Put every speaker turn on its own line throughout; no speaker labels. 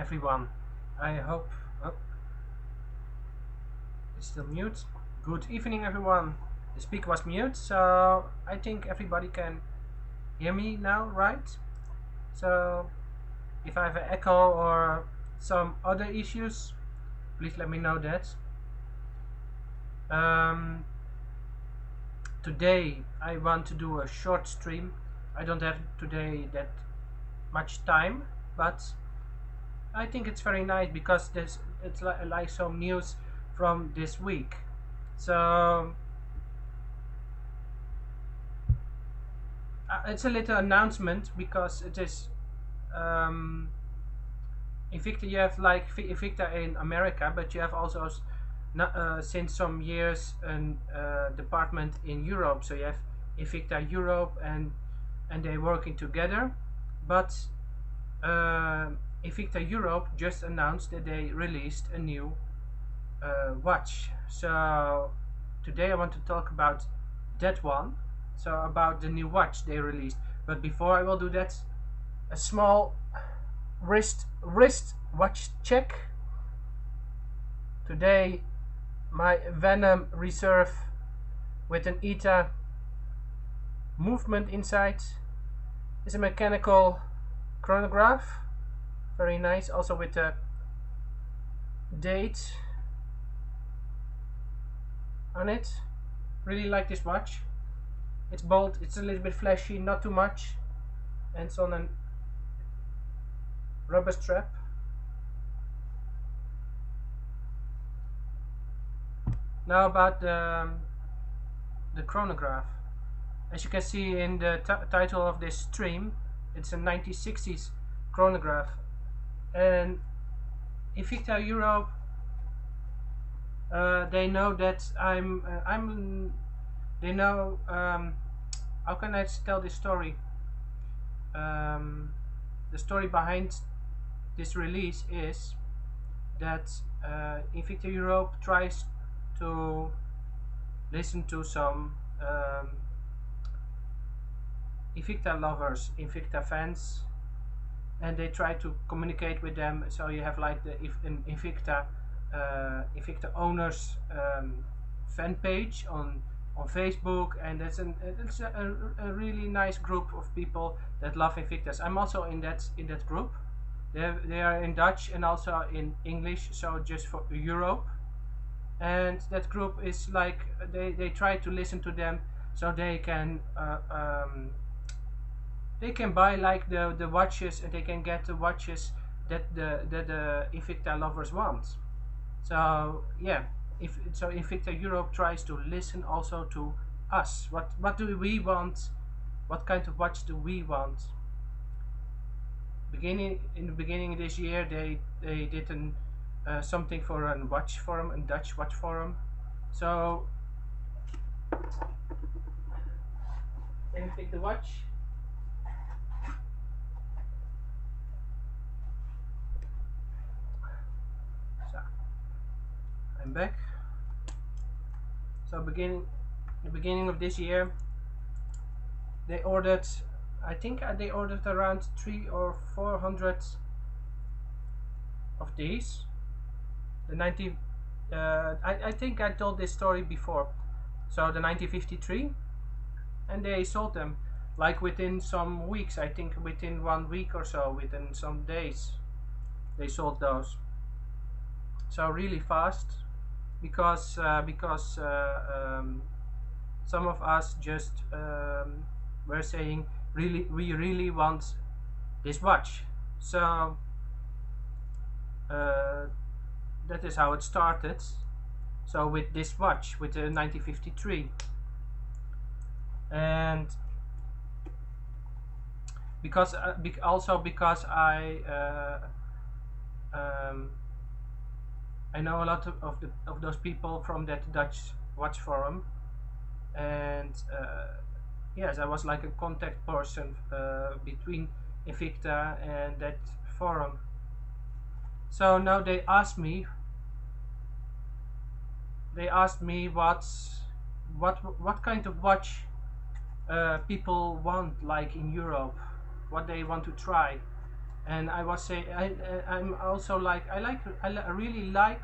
everyone. I hope. Oh, it's still mute. Good evening, everyone. The speaker was mute, so I think everybody can hear me now, right? So, if I have an echo or some other issues, please let me know that. Um, Today, I want to do a short stream. I don't have today that much time, but I think it's very nice because it's like some news from this week. So it's a little announcement because it is Invicta. You have like Invicta in America, but you have also since some years a department in Europe. So you have Invicta Europe, and they're working together. But Invicta Europe just announced that they released a new watch. So today I want to talk about that one. So about the new watch they released. But before I will do that, a small wrist watch check. Today my Venom Reserve with an ETA movement inside is a mechanical chronograph. Very nice, also with a date on it. Really like this watch. It's bold, it's a little bit flashy, not too much, and it's on a rubber strap. Now about the chronograph. As you can see in the title of this stream, it's a 1960s chronograph, and Invicta Europe, they know that they know, how can I tell this story? The story behind this release is that Invicta Europe tries to listen to some Invicta lovers, Invicta fans, and they try to communicate with them. So you have like the Invicta owners fan page on Facebook, and it's a really nice group of people that love Invictas. I'm also in that group. They are in Dutch and also in English, so just for Europe. And that group is like they try to listen to them so they can buy like the watches, and they can get the watches that the Invicta lovers want. So yeah, so Invicta Europe tries to listen also to us. What do we want? What kind of watch do we want? In the beginning of this year, they did something for a watch forum, a Dutch watch forum. So let me pick the watch. So I'm back. So the beginning of this year, they ordered, I think they ordered around 300 or 400 of these. The 90, I think I told this story before. So the 1953, and they sold them like within some weeks. I think within 1 week or so, within some days, they sold those. So really fast, because some of us just were saying we really want this watch. So that is how it started. So with this watch, with the 1953, and because I know a lot of those people from that Dutch watch forum, and yes, I was like a contact person between Invicta and that forum. So now they asked me what kind of watch people want, like in Europe, what they want to try. And I was saying, I'm also like, I really like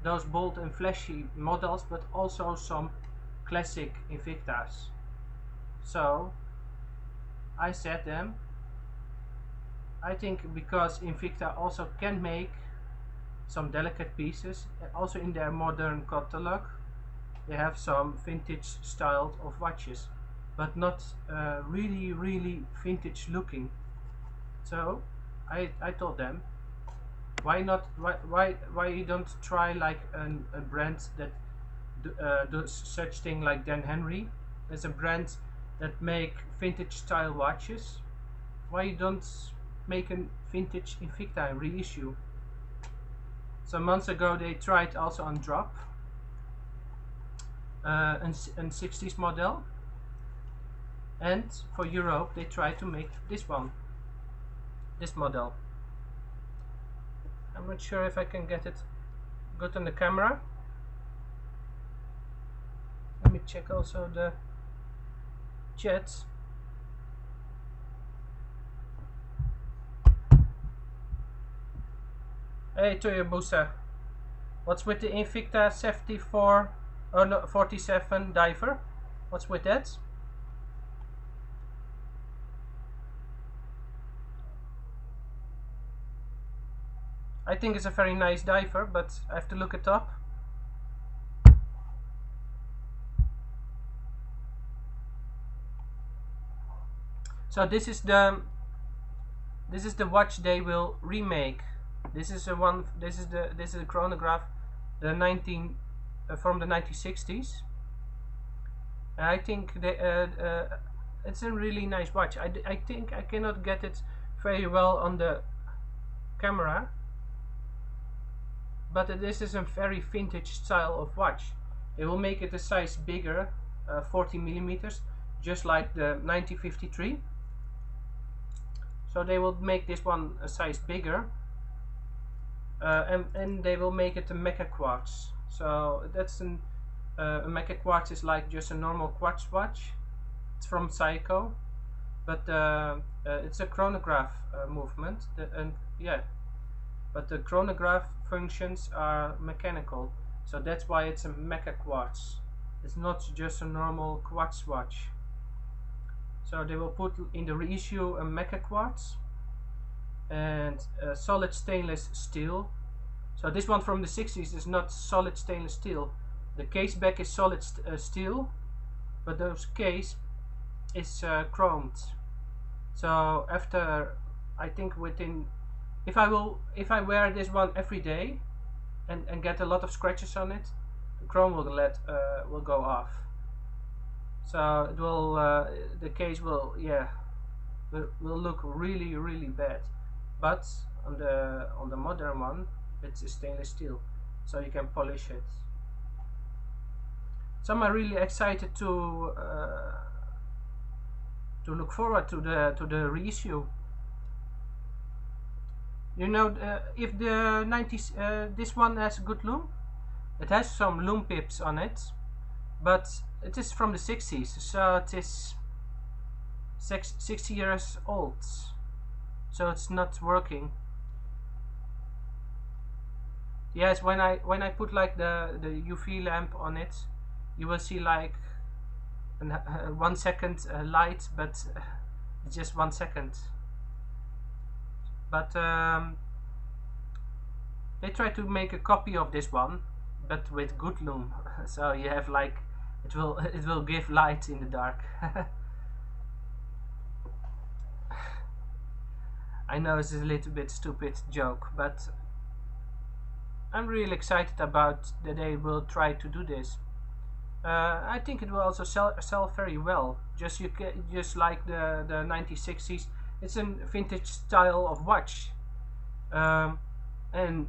those bold and flashy models, but also some classic Invictas. So I said them, I think because Invicta also can make some delicate pieces, also in their modern catalog, they have some vintage styled of watches, but not really vintage looking. So I told them, why not, why you don't try like a brand that does such thing like Dan Henry. There's a brand that make vintage style watches. Why you don't make a vintage Invicta reissue? Some months ago they tried also on drop an 60s model, and for Europe they tried to make this one, this model. I'm not sure if I can get it good on the camera. Let me check also the chat. Hey Toyobusa, what's with the Invicta 74 or no, 47 diver? What's with that? I think it's a very nice diver, but I have to look it up. So this is the watch they will remake. This is a one. This is a chronograph, the 19 from the 1960s. And I think it's a really nice watch. I think I cannot get it very well on the camera, but this is a very vintage style of watch. They will make it a size bigger, 40 millimeters, just like the 1953. So they will make this one a size bigger, and they will make it a mecha quartz. So that's a mecha quartz is like just a normal quartz watch. It's from Psycho, but it's a chronograph movement. Yeah, but the chronograph functions are mechanical, so that's why it's a mecha quartz. It's not just a normal quartz watch. So they will put in the reissue a mecha quartz and solid stainless steel. So this one from the 60s is not solid stainless steel. The case back is solid steel, but the case is chromed. So after, I think within, if I wear this one every day and get a lot of scratches on it, the chrome will go off. So it will the case will will look really bad. But on the modern one, it's a stainless steel, so you can polish it. So I'm really excited to look forward to the reissue. You know, if the 90s, this one has good loom. It has some loom pips on it, but it is from the 60s, so it is 60 years old, so it's not working. Yes, when I put like the UV lamp on it, you will see like 1 second light, but it's just 1 second. But they try to make a copy of this one, but with good loom. So you have like it will give light in the dark. I know it's a little bit stupid joke, but I'm really excited about that they will try to do this. I think it will also sell very well. Just like the 1960s. It's a vintage style of watch, and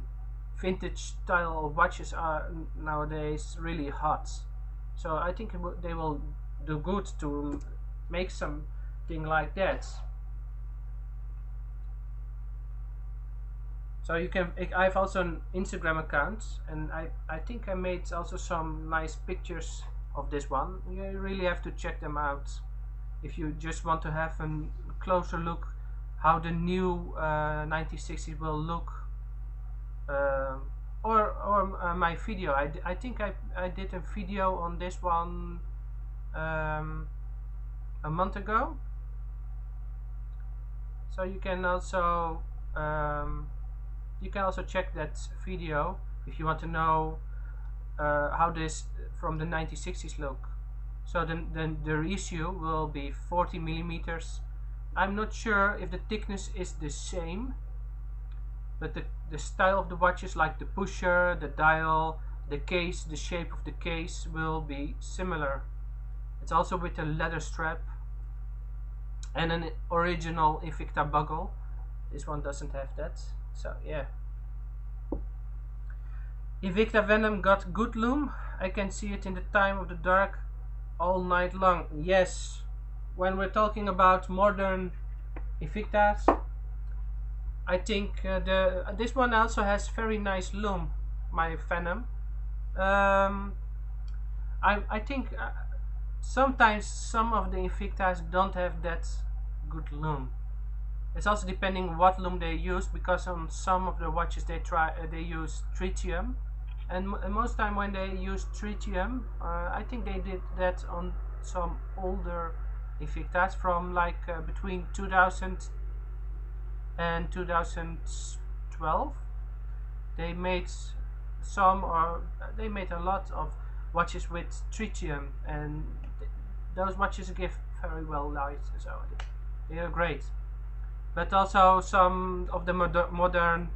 vintage style of watches are nowadays really hot. So I think they will do good to make something like that. So you can. I have also an Instagram account, and I think I made also some nice pictures of this one. You really have to check them out if you just want to have a closer look how the new 1960s will look, um, or my video. I think I did a video on this one um, a month ago, so you can also check that video if you want to know how this from the 1960s look. So the Reissue will be 40 millimeters. I'm not sure if the thickness is the same, but the style of the watches, like the pusher, the dial, the case, the shape of the case will be similar. It's also with a leather strap and an original Invicta buckle. This one doesn't have that, so yeah. Invicta Venom got good lume. I can see it in the time of the dark all night long. Yes, when we're talking about modern Invictas, I think this one also has very nice lume, my Venom. I think sometimes some of the Invictas don't have that good lume. It's also depending what lume they use, because on some of the watches they use tritium, and most time when they use tritium, I think they did that on some older Invictas from like between 2000 and 2012. They made they made a lot of watches with tritium, and those watches give very well light, so they are great. But also some of the modern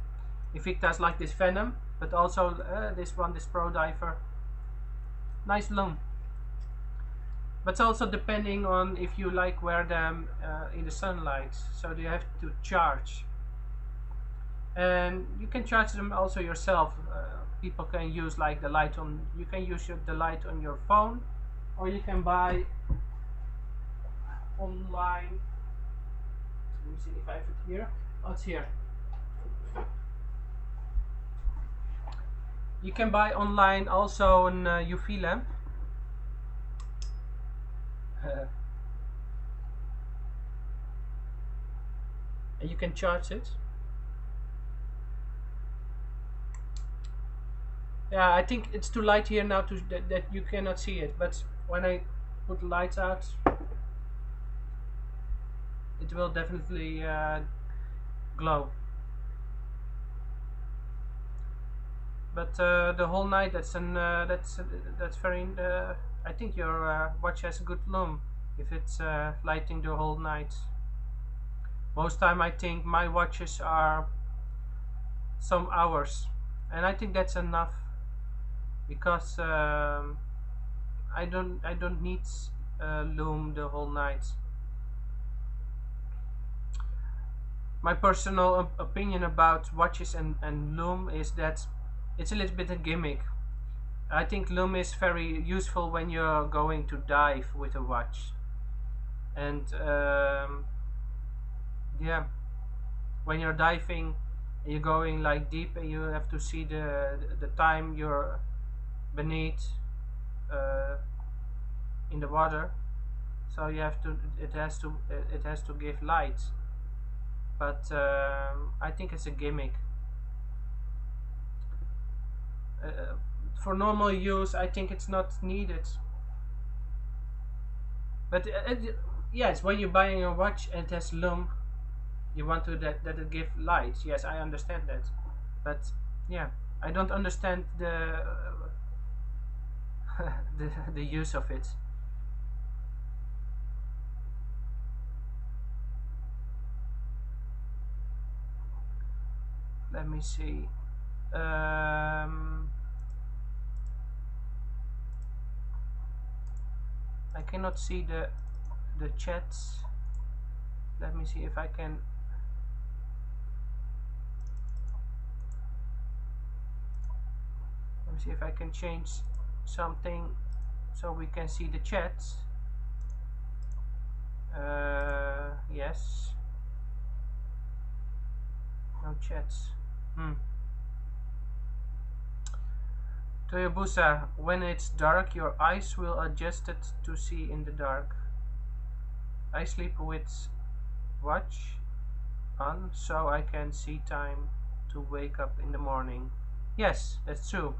Invictas like this Venom, but also this Pro Diver, nice lume. But also depending on if you like wear them in the sunlight, so you have to charge. And you can charge them also yourself. People can use like the light on. You can use the light on your phone, or you can buy online. Let me see if I have it here. Oh, it's here. You can buy online also an UV lamp. And you can charge it. Yeah, I think it's too light here now that you cannot see it, but when I put the lights out, it will definitely glow. But the whole night, that's very. I think your watch has a good lume if it's lighting the whole night. Most time, I think my watches are some hours, and I think that's enough, because I don't need lume the whole night. My personal opinion about watches and lume is that it's a little bit a gimmick. I think lume is very useful when you're going to dive with a watch, and yeah, when you're diving and you're going like deep and you have to see the time you're beneath in the water, so you have to it has to give light. But I think it's a gimmick. For normal use, I think it's not needed. But yes, when you're buying a watch and it has lume, you want to that it give light. Yes, I understand that. But yeah, I don't understand the the use of it. Let me see. I cannot see the chats. Let me see if I can. Let me see if I can change something so we can see the chats. Yes. No chats. Toyobusa, when it's dark, your eyes will adjust it to see in the dark. I sleep with watch. on so I can see time to wake up in the morning. Yes, that's true.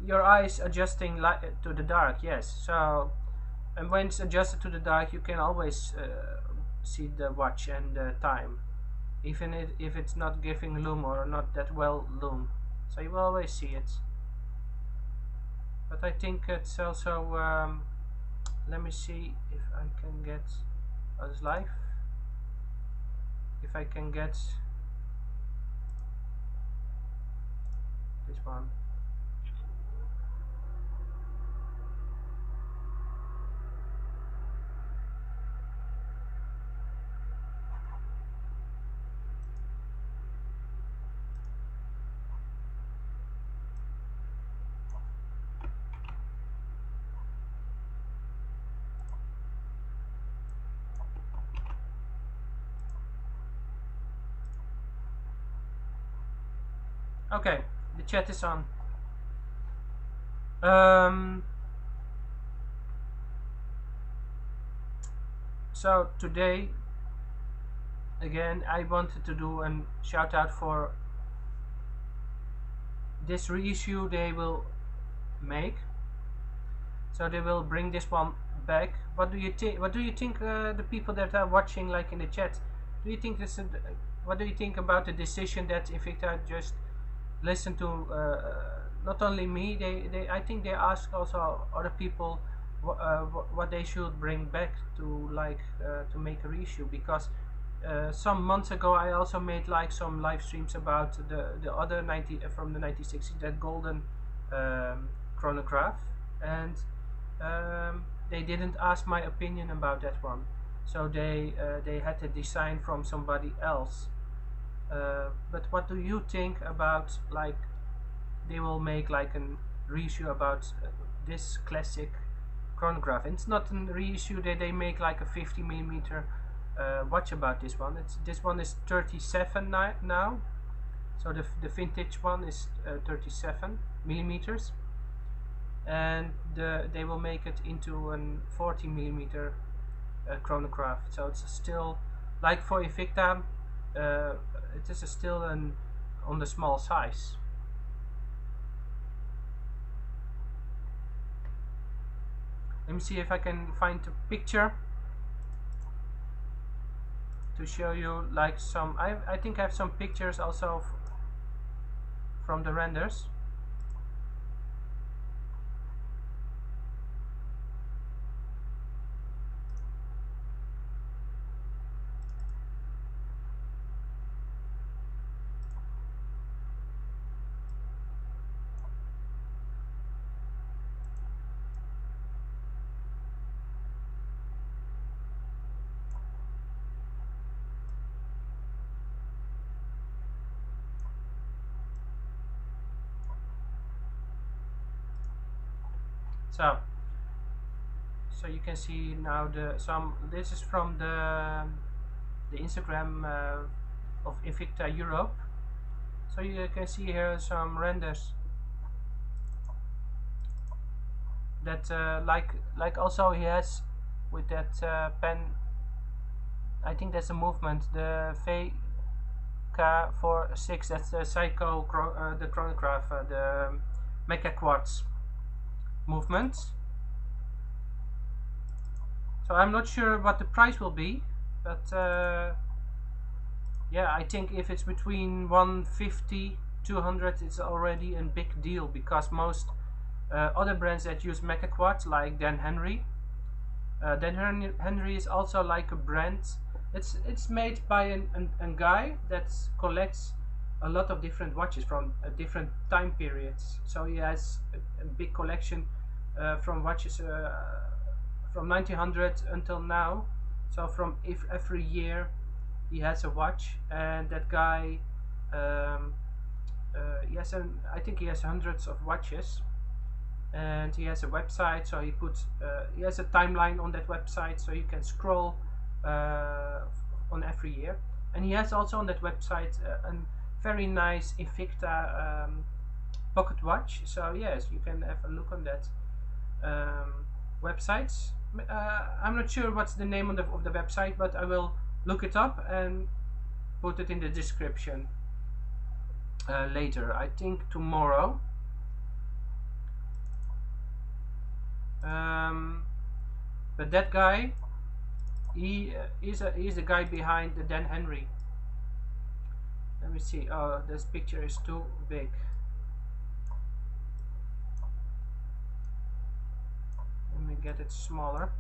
Your eyes adjusting light to the dark. Yes. So, and when it's adjusted to the dark, you can always see the watch and the time, even if it's not giving lume or not that well lume. So you will always see it. But I think it's also. Let me see if I can get us live. If I can get this one. Okay, the chat is on. So today, again, I wanted to do a shout out for this reissue they will make. So they will bring this one back. What do you think? What do you think? The people that are watching, like in the chat, do you think this? What do you think about the decision that Invicta just listen to? Not only me, I think they ask also other people what they should bring back to to make a reissue, because some months ago I also made like some live streams about the other 90 from the 1960s, that golden chronograph, and they didn't ask my opinion about that one, so they had a design from somebody else. But what do you think about, like, they will make like a reissue about this classic chronograph? And it's not a reissue, that they make like a 50mm watch about this one. This one is 37 now, so the vintage one is 37mm, and they will make it into a 40mm chronograph. So it's still, like for Invicta, it is still on the small size. Let me see if I can find a picture to show you, like some. I think I have some pictures also from the renders. So you can see now this is from the Instagram of Invicta Europe. So you can see here some renders that like also he has with that pen. I think that's a movement, the VK46, that's the the chronograph, the Mecha Quartz movement. So I'm not sure what the price will be, but yeah, I think if it's between 150 200, it's already a big deal, because most other brands that use Mecha Quartz, like Dan Henry is also like a brand. It's made by a guy that collects a lot of different watches from different time periods. So he has a big collection from watches from 1900 until now. So from every year he has a watch, and that guy I think he has hundreds of watches, and he has a website. So he has a timeline on that website, so you can scroll on every year. And he has also on that website a very nice Invicta pocket watch. So yes, you can have a look on that website. I'm not sure what's the name of the website, but I will look it up and put it in the description later. I think tomorrow. But that guy, he's the guy behind the Dan Henry. Let me see. Oh, this picture is too big. Let me get it smaller.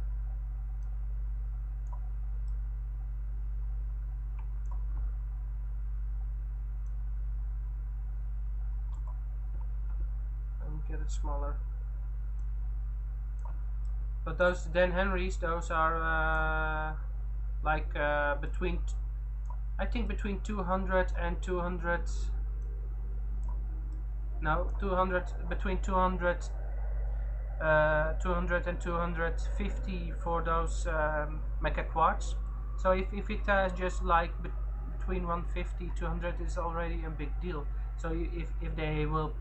Let me get it smaller. But those Dan Henrys, those are like between, I think between 200 and 200. No, 200, between 200, 200 and 250 for those mecha quartz. So if Invicta is just like between 150 200 is already a big deal. So if they will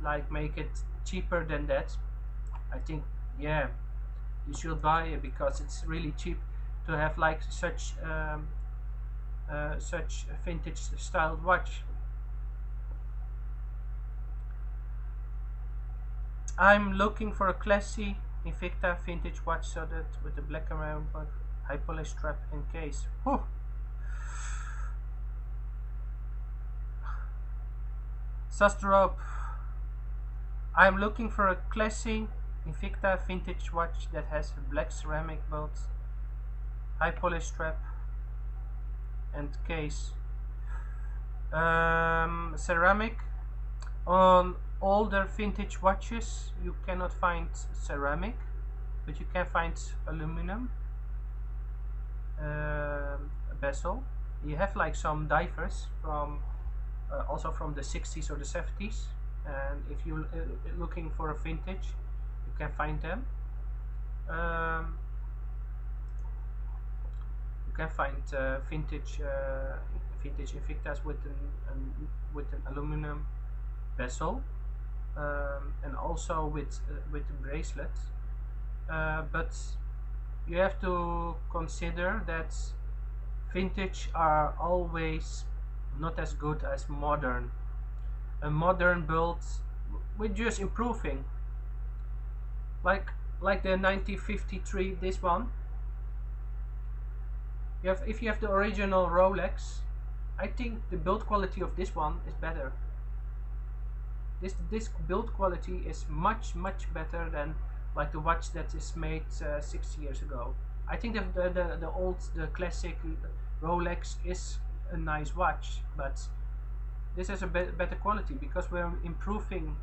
like make it cheaper than that, I think yeah, you should buy it because it's really cheap to have like such such a vintage styled watch. I'm looking for a classy Invicta vintage watch, so that with the black around but high polish strap and case. Whew. Sustrop. I'm looking for a classy Invicta vintage watch that has a black ceramic bolt, high polish strap and case. Ceramic. On older vintage watches you cannot find ceramic, but you can find aluminum bezel. You have like some divers from also from the 60s or the 70s, and if you're looking for a vintage you can find them. You can find vintage Invictas with an aluminum bezel, and also with the bracelet, but you have to consider that vintage are always not as good as modern. A modern build, we're just improving, like the 1953, this one. If you have the original Rolex, I think the build quality of this one is better. This build quality is much better than like the watch that is made 60 years ago. I think the classic Rolex is a nice watch, but this has a better quality because we're improving.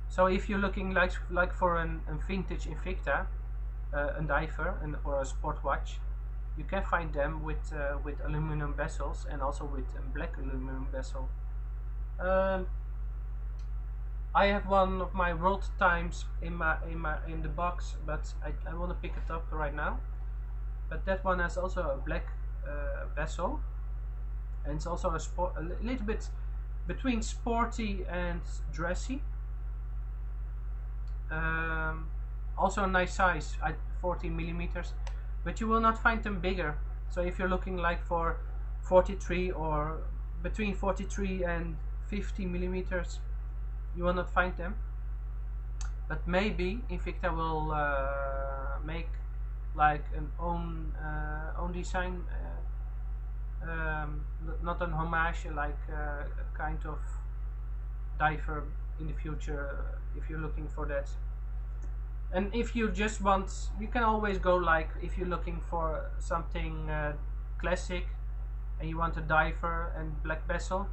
So if you're looking like for a vintage Invicta, a diver or a sport watch, you can find them with aluminum bezels and also with a black aluminum bezel. I have one of my world times in the box, but I want to pick it up right now. But that one has also a black bezel, and it's also a little bit between sporty and dressy. Also a nice size, 14 millimeters, but you will not find them bigger. So if you're looking like for 43 or between 43 and 50 millimeters, you will not find them. But maybe Invicta will make like an own design, not an homage, like a kind of diver in the future, if you're looking for that. And if you just want, you can always go like, if you're looking for something classic and you want a diver and black bezel,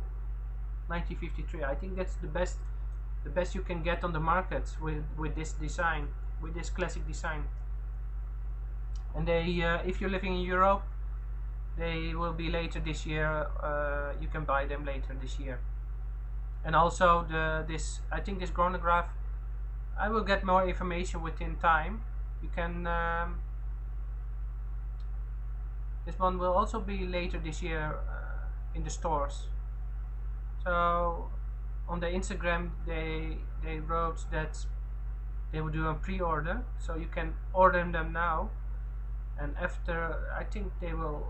1953, I think that's the best you can get on the market with this design, with this classic design. And they if you're living in Europe, they will be later this year. You can buy them later this year. And also I think this chronograph, I will get more information within time. You can this one will also be later this year in the stores. So on the Instagram they wrote that They will do a pre-order, so you can order them now, and after, I think they will.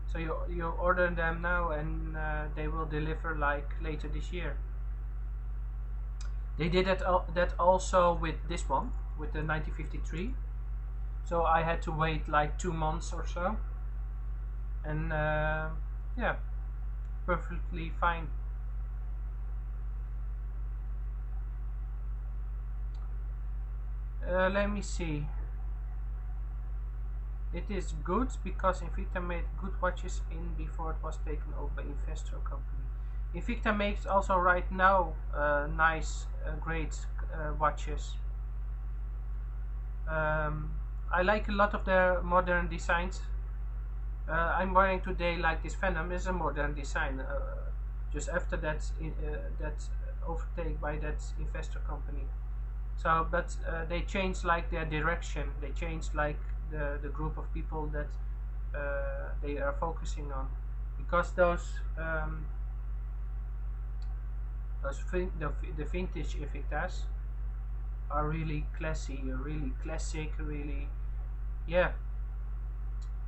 So you order them now, and they will deliver like later this year. They did that also with this one, with the 1953. So I had to wait like 2 months or so, and yeah, perfectly fine. Let me see. It is good because Invicta made good watches in before it was taken over by investor company. Invicta makes also right now nice, great watches. I like a lot of their modern designs. I'm wearing today like this Venom is a modern design. Just after that, that overtake by that investor company. So, but they changed like their direction. They changed like the group of people that they are focusing on, because the vintage Invictas are really classy, really classic, really, yeah,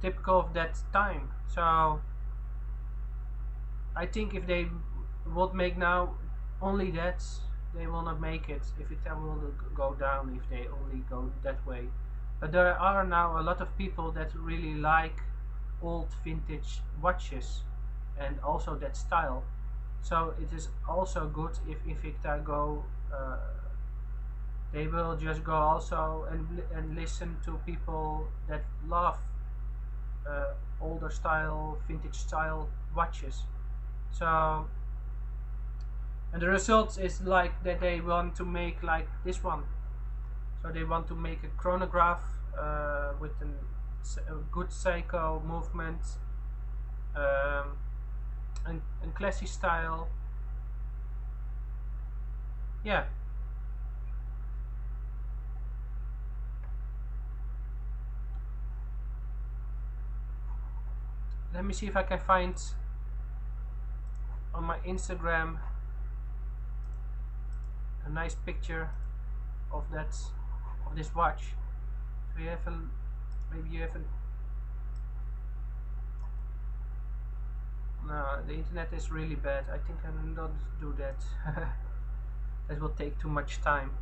typical of that time. So I think if they would make now only that, they will not make it. If it will go down if they only go that way. But there are now a lot of people that really like old vintage watches and also that style. So it is also good if Invicta go. They will just go also and listen to people that love older style, vintage style watches. So, and the result is like that they want to make like this one. So they want to make a chronograph with a good psycho movement, and classy style. Yeah. Let me see if I can find on my Instagram a nice picture of this watch. So you have maybe you have no, the internet is really bad. I think I will not do that. That will take too much time.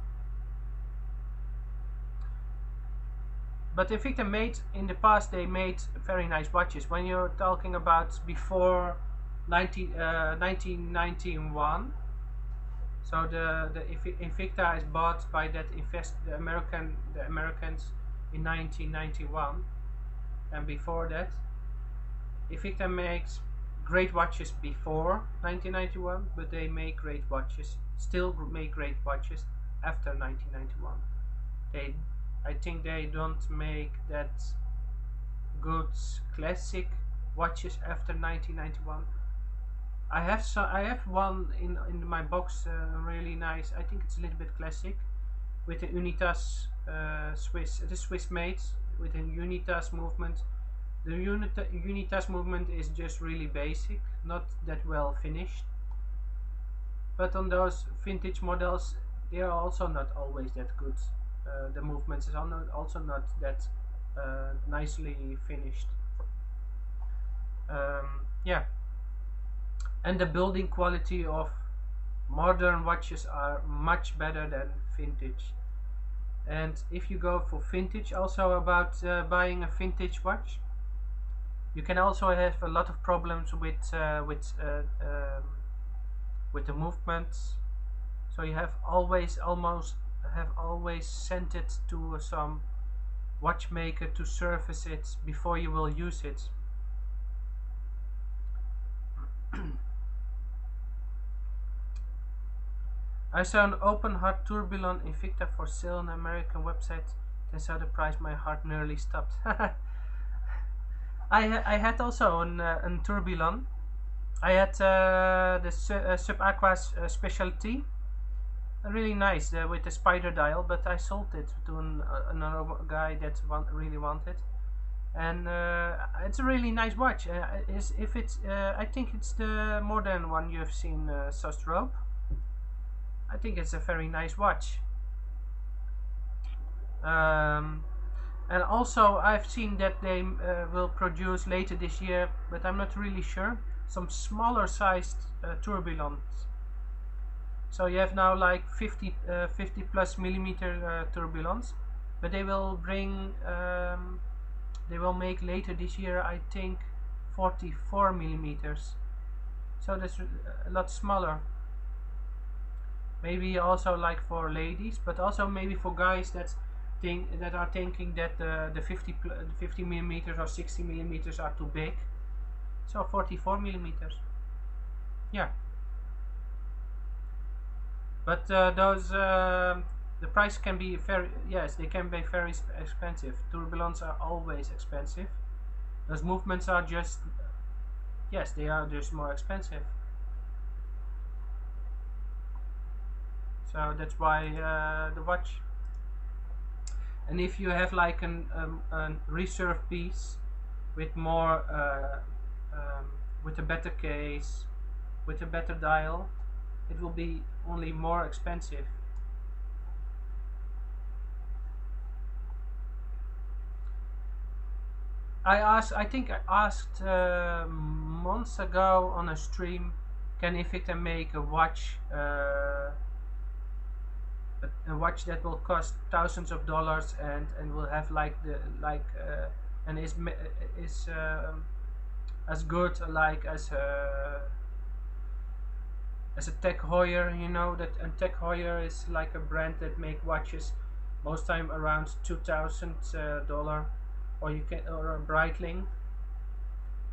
But Invicta made in the past, they made very nice watches. When you're talking about before 1991, so the Invicta is bought by that the Americans in 1991, and before that, Invicta makes great watches before 1991, but they make great watches, still make great watches after 1991. I think they don't make that good classic watches after 1991. I have one in my box, really nice. I think it's a little bit classic, with the Unitas Swiss. It is Swiss made with a Unitas movement. The Unitas movement is just really basic, not that well finished. But on those vintage models, they are also not always that good. The movements are also not that nicely finished. Yeah, and the building quality of modern watches are much better than vintage. And if you go for vintage, also about buying a vintage watch, you can also have a lot of problems with the movements. So you have always sent it to some watchmaker to service it before you will use it. I saw an open heart tourbillon Invicta for sale on an American website. Then saw the price, my heart nearly stopped. I had also an tourbillon. I had the Sub Aqua specialty, really nice with the spider dial, but I sold it to another guy that really wanted. And it's a really nice watch. I think it's the modern one you have seen, Sostrope. I think it's a very nice watch. Um, and also I've seen that they will produce later this year, but I'm not really sure, some smaller sized tourbillons. So you have now like 50 plus millimeter tourbillons, but they will make later this year, I think, 44 millimeters. So that's a lot smaller. Maybe also like for ladies, but also maybe for guys that are thinking that the 50 millimeters or 60 millimeters are too big. So 44 millimeters. Yeah. But those the price can be very, yes, they can be very expensive. Tourbillons are always expensive. Those movements are just, yes, they are just more expensive. So that's why the watch. And if you have like an reserve piece with more with a better case, with a better dial, it will be only more expensive. I think I asked months ago on a stream, can Invicta make a watch that will cost thousands of dollars and will have like the like and is as good like as a Tech Heuer, you know that. And Tech Heuer is like a brand that make watches most time around $2,000, or you can, or a Breitling.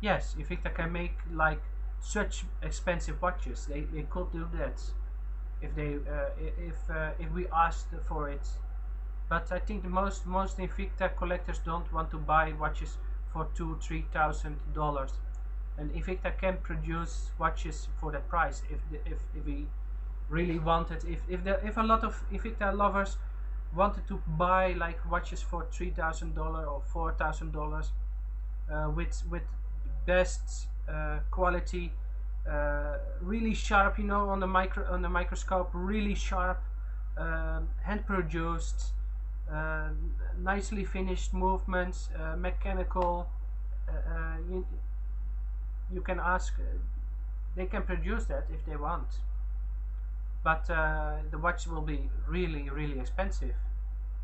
Yes, Invicta can make like such expensive watches. They could do that if they if we asked for it. But I think the most Invicta collectors don't want to buy watches for $2,000-3,000, and Invicta can produce watches for that price if we really wanted. If a lot of Invicta lovers wanted to buy like watches for $3,000 or $4,000 with best quality, really sharp, you know, on the microscope, really sharp, hand produced, uh, nicely finished movements, mechanical. You, you can ask. They can produce that if they want, but the watch will be really expensive.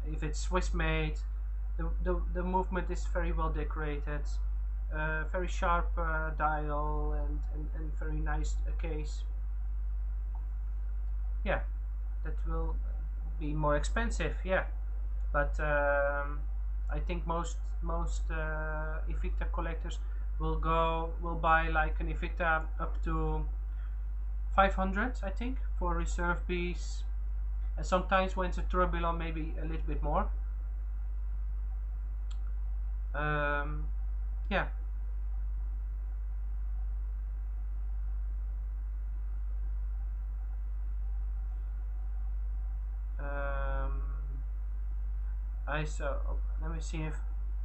If it's Swiss made, the movement is very well decorated, very sharp dial, and very nice case. Yeah, that will be more expensive. Yeah, but I think most Invicta collectors will buy like an Invicta up to 500, I think, for reserve piece, and sometimes when it's a tourbillon, maybe a little bit more. Yeah. Um, I saw. Oh, let me see if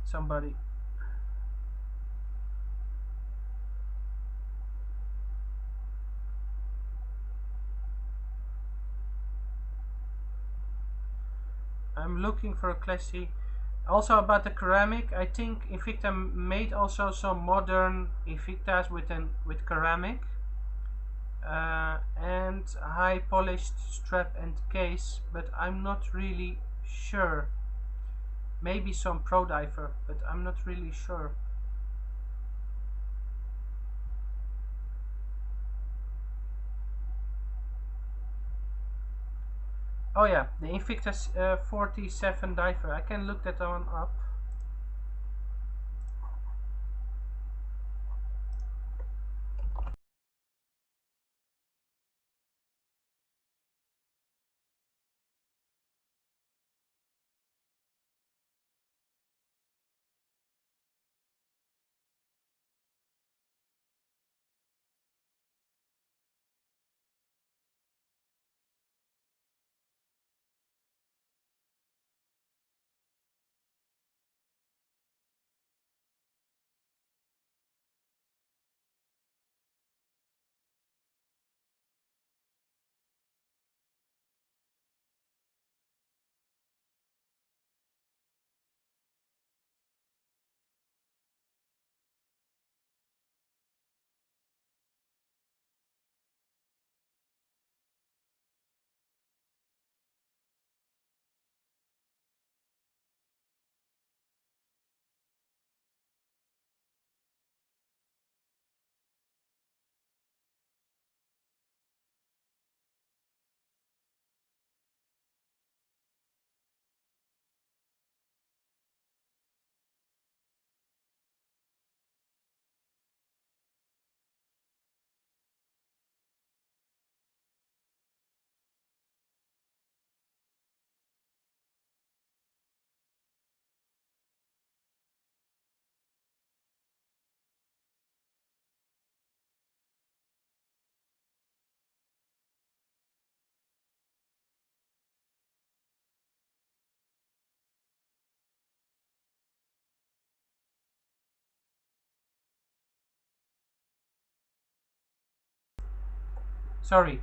somebody. I'm looking for a classy. Also about the ceramic, I think Invicta made also some modern Invictas with ceramic and high polished strap and case, but I'm not really sure. Maybe some Pro Diver, but I'm not really sure. Oh yeah, the Invicta 47 Diver. I can look that one up. Sorry.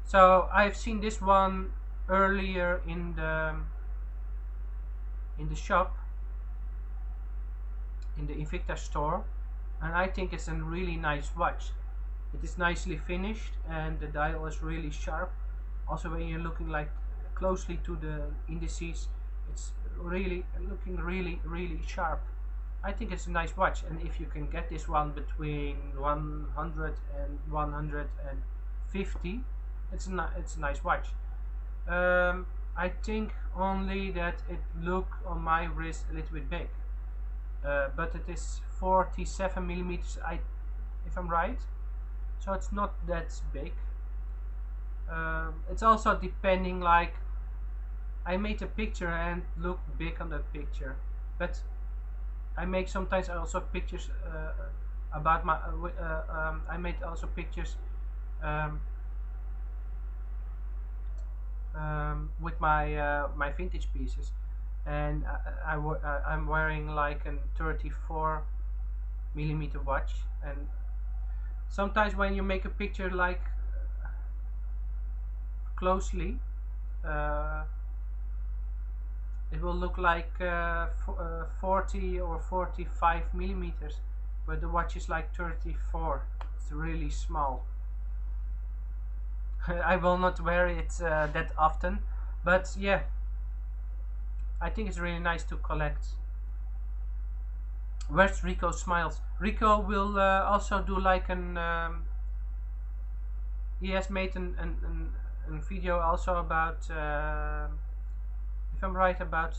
So I've seen this one earlier in the shop, in the Invicta store, and I think it's a really nice watch. It is nicely finished and the dial is really sharp. Also when you're looking like closely to the indices, it's really looking really sharp. I think it's a nice watch, and if you can get this one between 100 and 150, it's a nice watch. I think only that it look on my wrist a little bit big, but it is 47 millimeters. If I'm right, so it's not that big. It's also depending, like I made a picture and looked big on that picture, but I make sometimes also pictures about my I made also pictures um, with my vintage pieces, and I'm wearing like a 34 millimeter watch, and sometimes when you make a picture like closely, uh, it will look like 40 or 45 millimeters, but the watch is like 34. It's really small. I will not wear it that often, but yeah, I think it's really nice to collect. Where's Rico Smilez? Rico will also do like he has made an video also about if I'm right about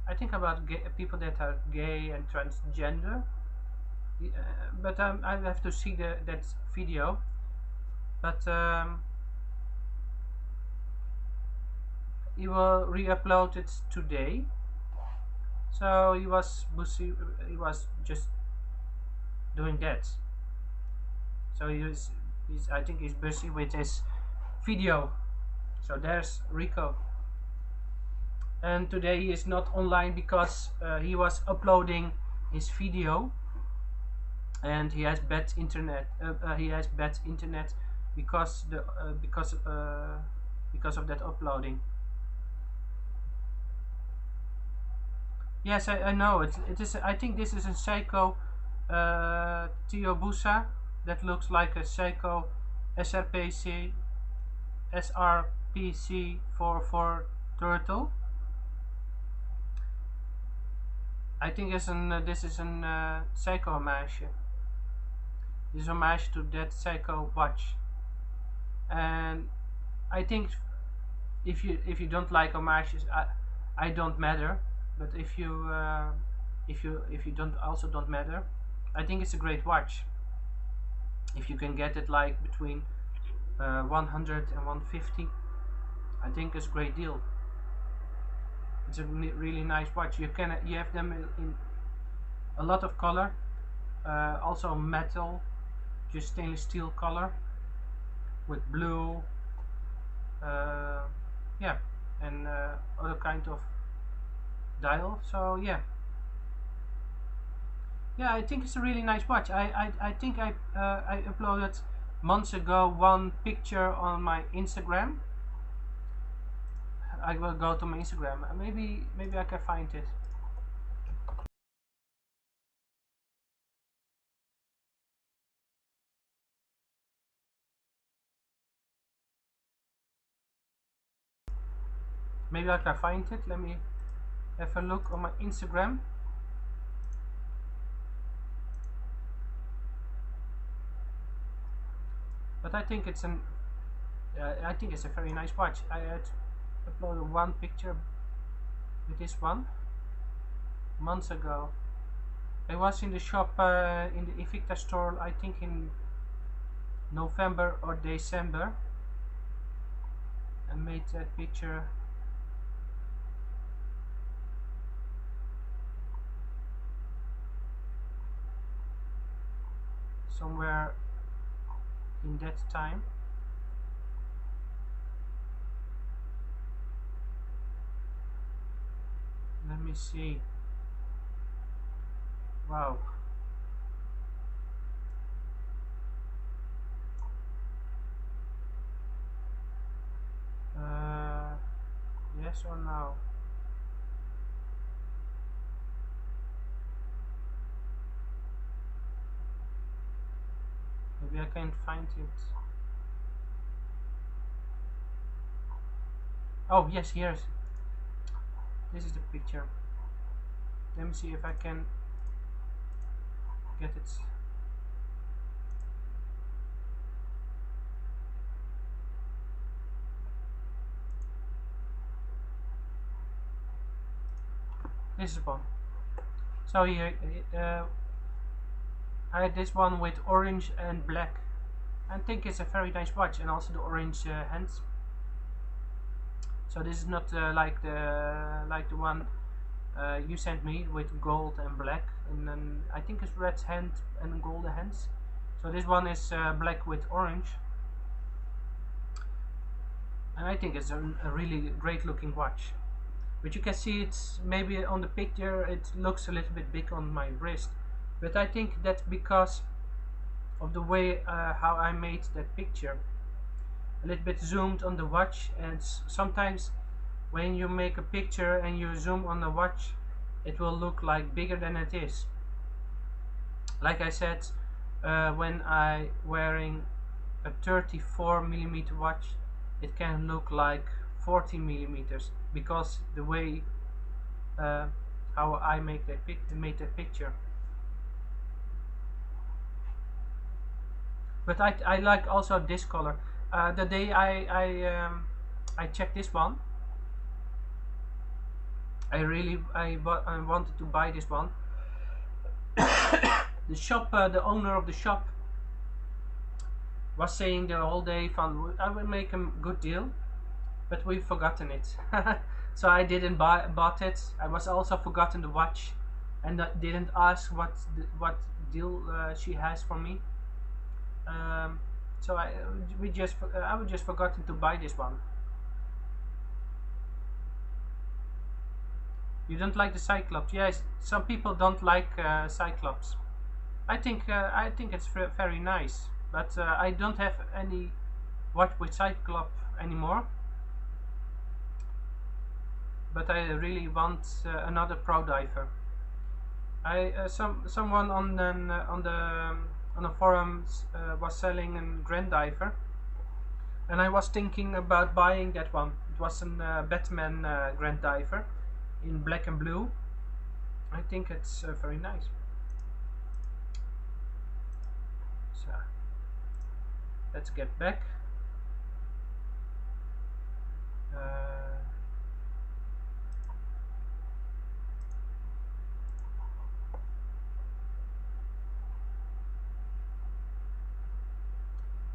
I think about people that are gay and transgender. But I have to see that video. But he will re-upload it today. So he was busy. He was just doing that. So I think he's busy with his video. So there's Rico. And today he is not online because he was uploading his video, and he has bad internet. He has bad internet because because of that uploading. Yes, I know it is. I think this is a Seiko Tiobusa that looks like a Seiko SRPC SRPC for turtle. I think this is an Seiko homage. This is homage to that Seiko watch, and I think if you don't like homages, I don't matter. But if you don't matter, I think it's a great watch. If you can get it like between 100 and 150, I think it's a great deal. It's a really nice watch. You have them in a lot of color, also metal, just stainless steel color with blue, yeah, and other kind of dial. So yeah, I think it's a really nice watch. I think I uploaded months ago one picture on my Instagram. I will go to my Instagram. Maybe I can find it. Maybe I can find it. Let me have a look on my Instagram. But I think it's a very nice watch. I had uploaded one picture with this one months ago. I was in the shop in the Invicta store, I think in November or December, and made that picture. Somewhere in that time. Let me see. Wow. yes or no? Maybe I can't find it. Oh yes, here's. This is the picture. Let me see if I can get it. This is one. So here, I had this one with orange and black. I think it's a very nice watch, and also the orange hands. So this is not like the one you sent me with gold and black, and then I think it's red hand and golden hands. So this one is black with orange, and I think it's a really great looking watch. But you can see it's maybe on the picture it looks a little bit big on my wrist, but I think that's because of the way how I made that picture. A little bit zoomed on the watch, and sometimes when you make a picture and you zoom on the watch, it will look like bigger than it is. Like I said, when I wearing a 34mm watch, it can look like 40mm because the way how I made that picture. But I like also this color. The day I checked this one, I wanted to buy this one. The shop, the owner of the shop, was saying the whole day, "Van, I will make a good deal," but we've forgotten it. So I didn't bought it. I was also forgotten the watch, and didn't ask what deal she has for me. So I was just forgotten to buy this one. You don't like the Cyclops? Yes, some people don't like Cyclops. I think it's very nice, but I don't have any watch with Cyclops anymore. But I really want another Pro Diver. Someone on the forums was selling a Grand Diver, and I was thinking about buying that one. It was a Batman Grand Diver in black and blue. I think it's very nice. So let's get back.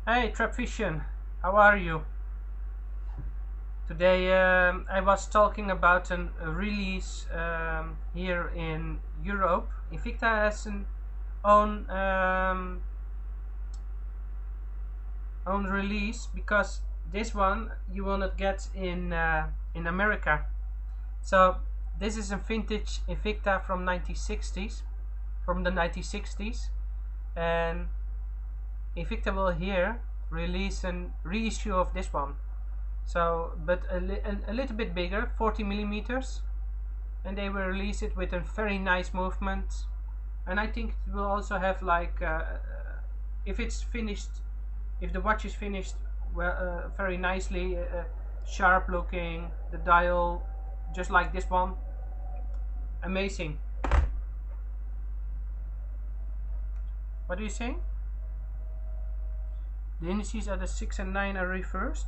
Hey Trapvision, how are you? Today I was talking about a release here in Europe. Invicta has an own release, because this one you will not get in America. So this is a vintage Invicta from 1960s, from the 1960s, and Invicta will here release a reissue of this one. So, but a little bit bigger, 40mm, and they will release it with a very nice movement. And I think it will also have like, if it's finished, if the watch is finished well, very nicely, sharp looking, the dial just like this one, amazing. What are you saying? The indices are the 6 and 9 are reversed.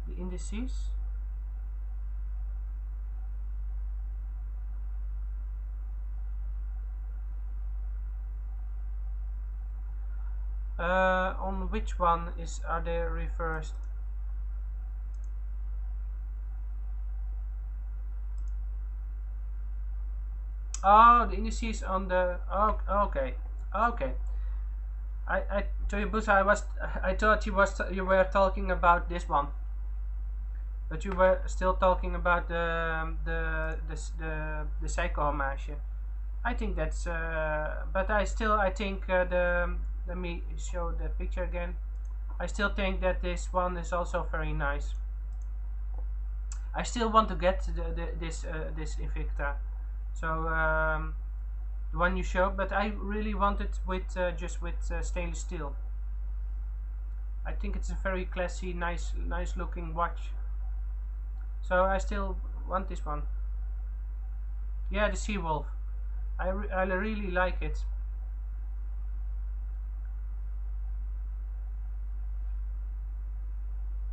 The indices. On which one are they reversed? Oh, the indices on the. Oh, okay, okay. To your booth, I thought you were talking about this one, but you were still talking about the Psycho homage. I think that's, but I think let me show the picture again. I still think that this one is also very nice. I still want to get this Invicta, so the one you showed, but I really want it with just with stainless steel. I think it's a very classy, nice looking watch. So I still want this one. Yeah, the Sea Wolf. I really like it.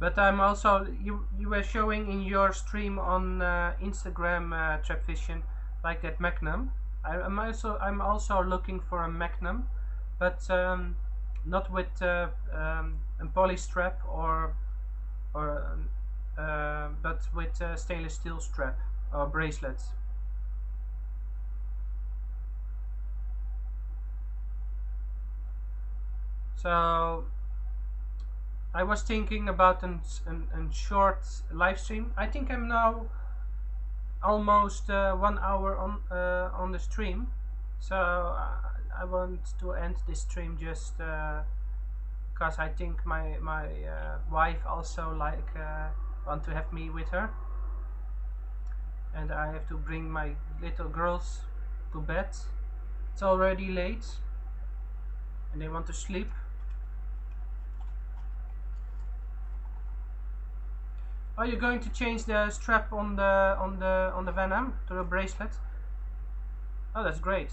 But I'm also, you were showing in your stream on Instagram, Trapvision, like that Magnum. I'm also looking for a Magnum, but not with a poly strap or but with a stainless steel strap or bracelets. So I was thinking about a short live stream. I think I'm now almost 1 hour on the stream, so I want to end this stream just because I think my wife also want to have me with her, and I have to bring my little girls to bed. It's already late and they want to sleep. Are you going to change the strap on the Venom to the bracelet? Oh, that's great.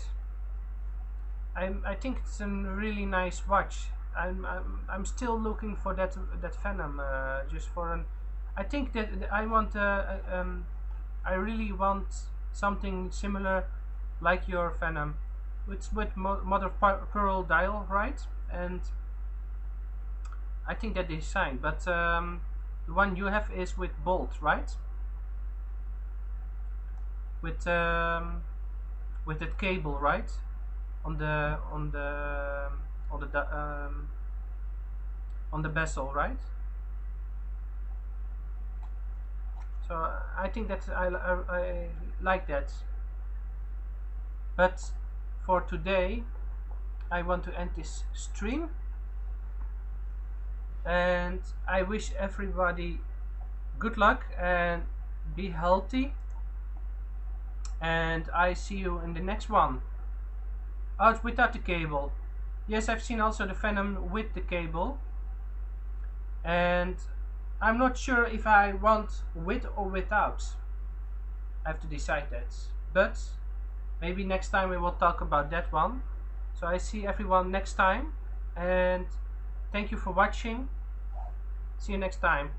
I think it's a really nice watch. I'm still looking for that Venom just for an. I think that I want I really want something similar like your Venom. It's with mother pearl dial, right? And I think that design, but the one you have is with bolt, right? With that cable, right? On the bezel, right? So I think that I like that. But for today, I want to end this stream, and I wish everybody good luck and be healthy, and I see you in the next one. Oh, it's without the cable. Yes, I've seen also the Venom with the cable, and I'm not sure if I want with or without. I have to decide that, but maybe next time we will talk about that one. So I see everyone next time, and thank you for watching. See you next time.